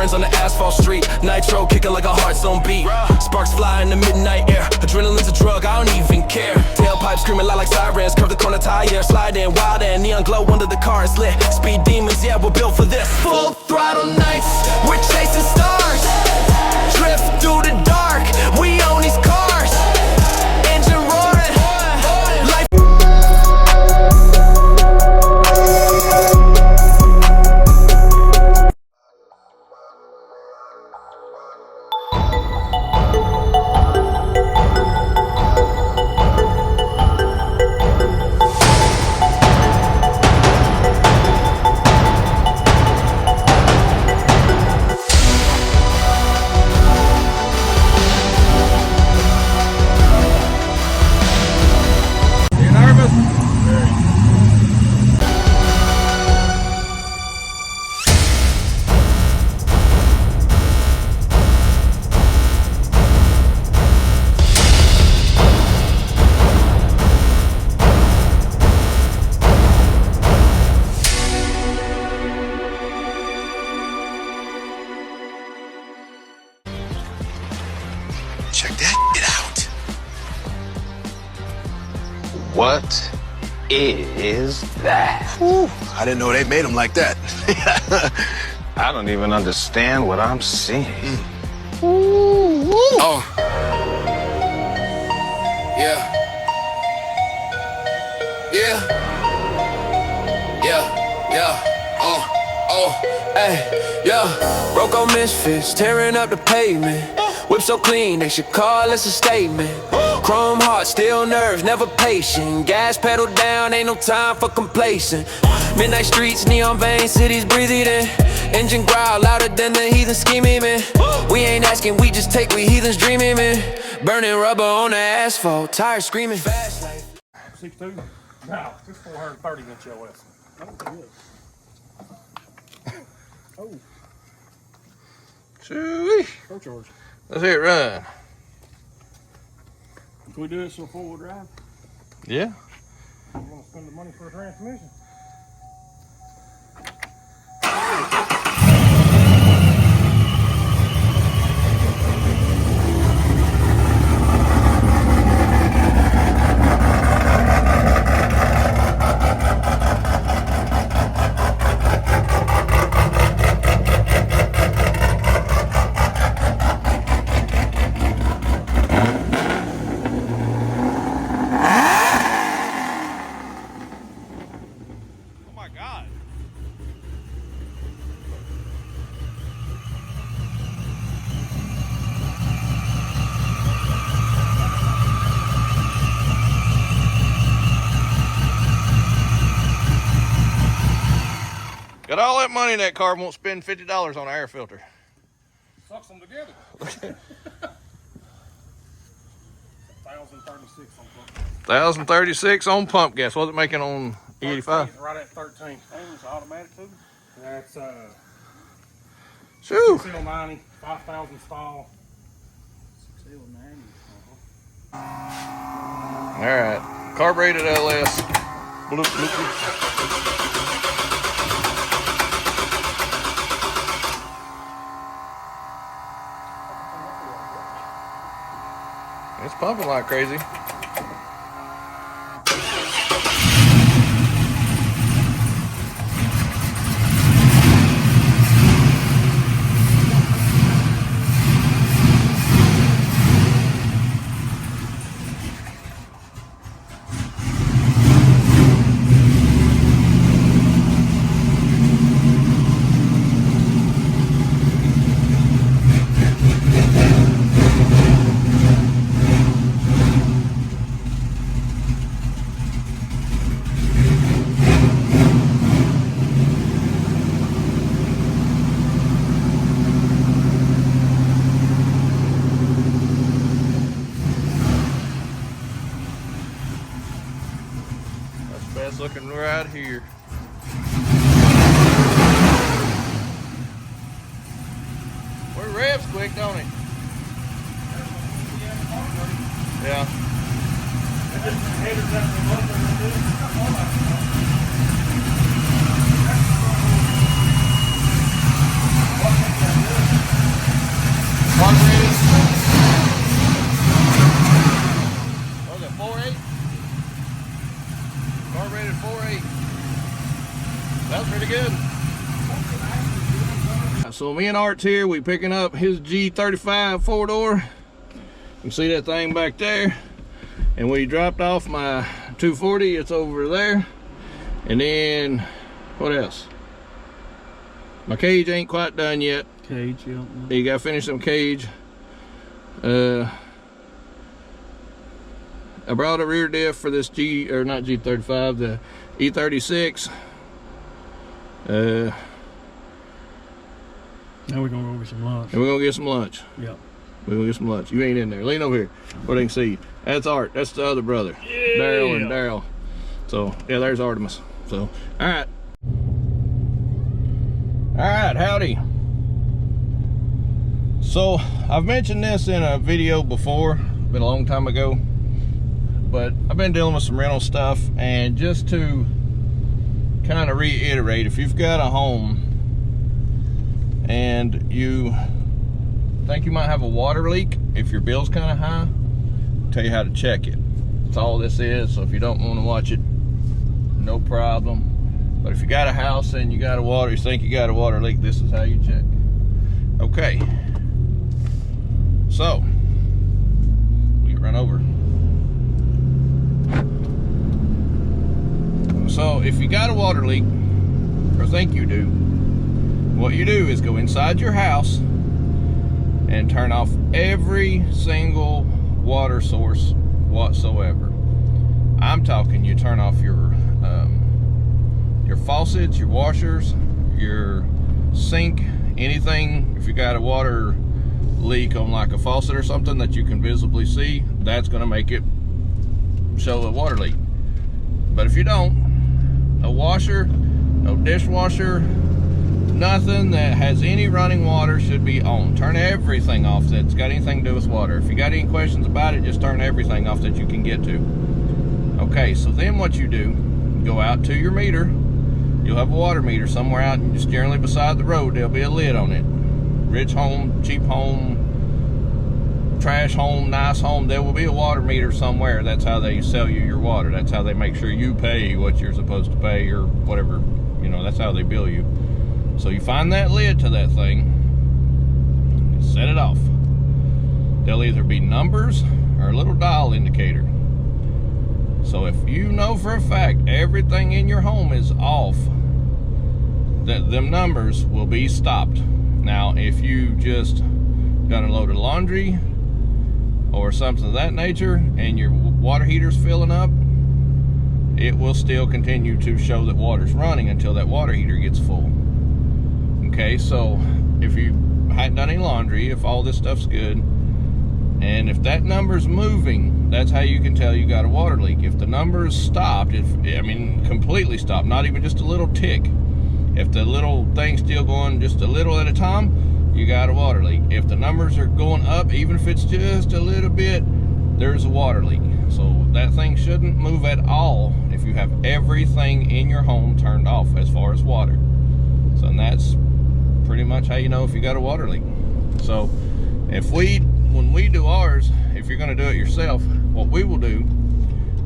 turns on the asphalt street. Nitro kicking like a heart zone beat. Sparks fly in the midnight air. Adrenaline's a drug, I don't even care. Tailpipe screaming loud like sirens. Curve the corner tire, slide in wild and neon glow under the car is lit. Speed demons, yeah, we're built for this. Full throttle nights, we're chasing stars. Drift through the dark, we own these cars. Engine roaring, life. Check that shit out. What is that? Whew, I didn't know they made them like that. I don't even understand what I'm seeing. Oh. Yeah. Yeah. Yeah. Yeah. Hey. Yeah. Broke on misfits, tearing up the pavement. Whip so clean, they should call us a statement. Chrome heart, steel nerves, never patient. Gas pedal down, ain't no time for complacent. Midnight streets, neon veins, cities breathe it in. Engine growl louder than the heathen scheming, man. We ain't asking, we just take, we heathens dreaming, man. Burning rubber on the asphalt, tires screaming fast like 6'2"? No, just 430 inch LS. Oh. Shoo-wee. Go George. Let's hear it run. Can we do this in 4-wheel drive? Yeah. I'm gonna spend the money for a transmission. Got all that money in that car, won't spend $50 on an air filter. Sucks them together. 1,036 on pump. 1,036 on pump gas. What's it making on E85? Right at 13. It's automatic too. That's Shoo. 6L90, 5,000 stall. 6L90. All right, carbureted LS. Bloop, bloop, bloop. It's pumping like crazy. Best looking right here. Where revs quick, don't he? Yeah. Carbureted. What was it, 4.8? Carbureted 4.8. That was pretty good. So me and Art's here, we picking up his G35 4-door. You can see that thing back there. And we dropped off my 240, it's over there. And then, what else? My cage ain't quite done yet. Cage, yeah. You gotta finish some cage. I brought a rear diff for this not G35, the E36. Now we're gonna go get some lunch. And we're gonna get some lunch. Yep. We're gonna get some lunch. You ain't in there. Lean over here where they can see you. That's Art. That's the other brother. Yeah. Daryl and Daryl. So, yeah, there's Artemis. So, alright. Alright, howdy. So, I've mentioned this in a video before. Been a long time ago. But I've been dealing with some rental stuff. And just to kind of reiterate, if you've got a home and you think you might have a water leak, if your bill's kind of high, I'll tell you how to check it. That's all this is. So if you don't want to watch it, no problem. But if you got a house and you got you think you got a water leak, this is how you check. Okay. So we run over. So if you got a water leak, or think you do, what you do is go inside your house and turn off every single water source whatsoever. I'm talking you turn off your faucets, your washers, your sink, anything. If you got a water leak on like a faucet or something that you can visibly see, that's going to make it show a water leak. But if you don't, no washer, no dishwasher, nothing that has any running water should be on. Turn everything off that's got anything to do with water. If you got any questions about it, just turn everything off that you can get to. Okay, so then what you do, go out to your meter. You'll have a water meter somewhere out, just generally beside the road. There'll be a lid on it. Rich home, cheap home, trash home, nice home, there will be a water meter somewhere. That's how they sell you your water. That's how they make sure you pay what you're supposed to pay, or whatever, you know, that's how they bill you. So you find that lid to that thing, set it off. There'll either be numbers or a little dial indicator. So if you know for a fact everything in your home is off, that them numbers will be stopped. Now if you just done a load of laundry or something of that nature and your water heater's filling up, it will still continue to show that water's running until that water heater gets full. Okay, so if you hadn't done any laundry, if all this stuff's good, and if that number's moving, that's how you can tell you got a water leak. If the number's stopped, completely stopped, not even just a little tick, if the little thing's still going just a little at a time, you got a water leak. If the numbers are going up, even if it's just a little bit, there's a water leak. So that thing shouldn't move at all if you have everything in your home turned off as far as water. So and that's pretty much how you know if you got a water leak. So when we do ours, if you're going to do it yourself, what we will do,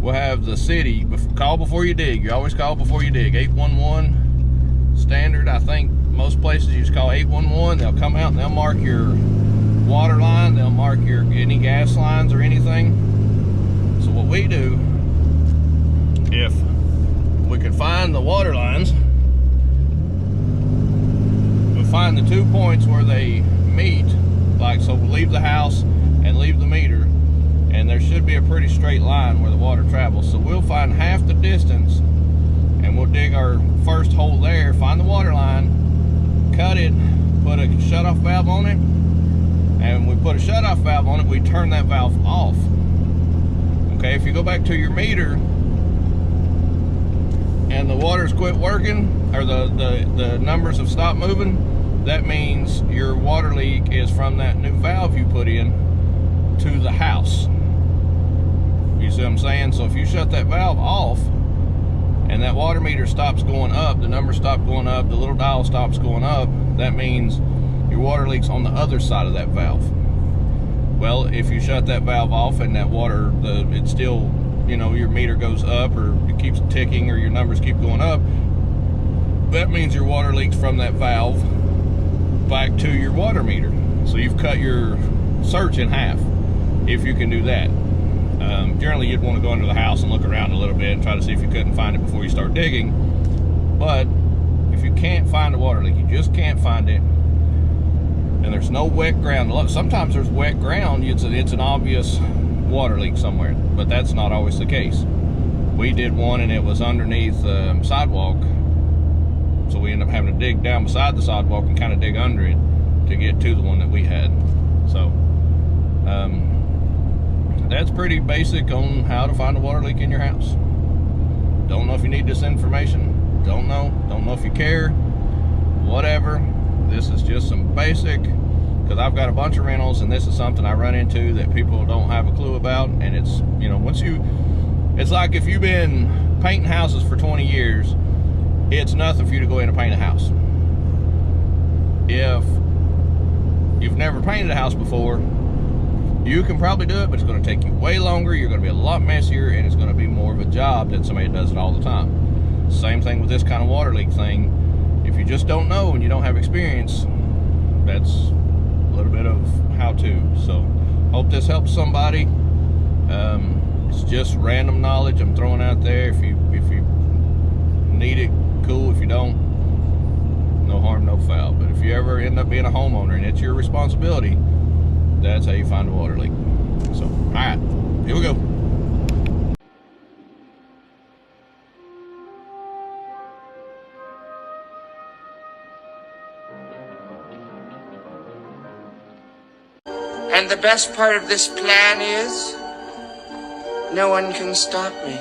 we'll have the city call before you dig. You always call before you dig. 811 standard. I think most places you just call 811. They'll come out and they'll mark your water line. They'll mark your any gas lines or anything. So what we do, if we can find the water lines, we'll find the 2 points where they meet. Like, so we'll leave the house and leave the meter, and there should be a pretty straight line where the water travels. So we'll find half the distance and we'll dig our first hole there, find the water line, cut it, put a shutoff valve on it, and we put a shutoff valve on it, we turn that valve off. Okay, if you go back to your meter and the water's quit working, or the numbers have stopped moving, that means your water leak is from that new valve you put in to the house. You see what I'm saying? So if you shut that valve off and that water meter stops going up, the numbers stop going up, the little dial stops going up, that means your water leak's on the other side of that valve. Well, if you shut that valve off and that water, it's still, you know, your meter goes up or it keeps ticking or your numbers keep going up, that means your water leaks from that valve back to your water meter. So you've cut your search in half, if you can do that. Generally, you'd want to go into the house and look around a little bit and try to see if you couldn't find it before you start digging. But if you can't find a water leak, you just can't find it, and there's no wet ground. Sometimes there's wet ground, it's an obvious water leak somewhere, but that's not always the case. We did one and it was underneath the sidewalk, so we ended up having to dig down beside the sidewalk and kind of dig under it to get to the one that we had. So that's pretty basic on how to find a water leak in your house. Don't know if you need this information, don't know if you care, whatever. This is just some basic, because I've got a bunch of rentals and this is something I run into that people don't have a clue about. And it's, you know, it's like if you've been painting houses for 20 years, it's nothing for you to go in and paint a house. If you've never painted a house before, you can probably do it, but it's going to take you way longer, you're going to be a lot messier, and it's going to be more of a job than somebody that does it all the time. Same thing with this kind of water leak thing. If you just don't know and you don't have experience, that's a little bit of how to. So hope this helps somebody. It's just random knowledge I'm throwing out there. If you need it, cool. If you don't, no harm, no foul. But if you ever end up being a homeowner and it's your responsibility, that's how you find a water leak. So, all right, here we go. And the best part of this plan is, no one can stop me.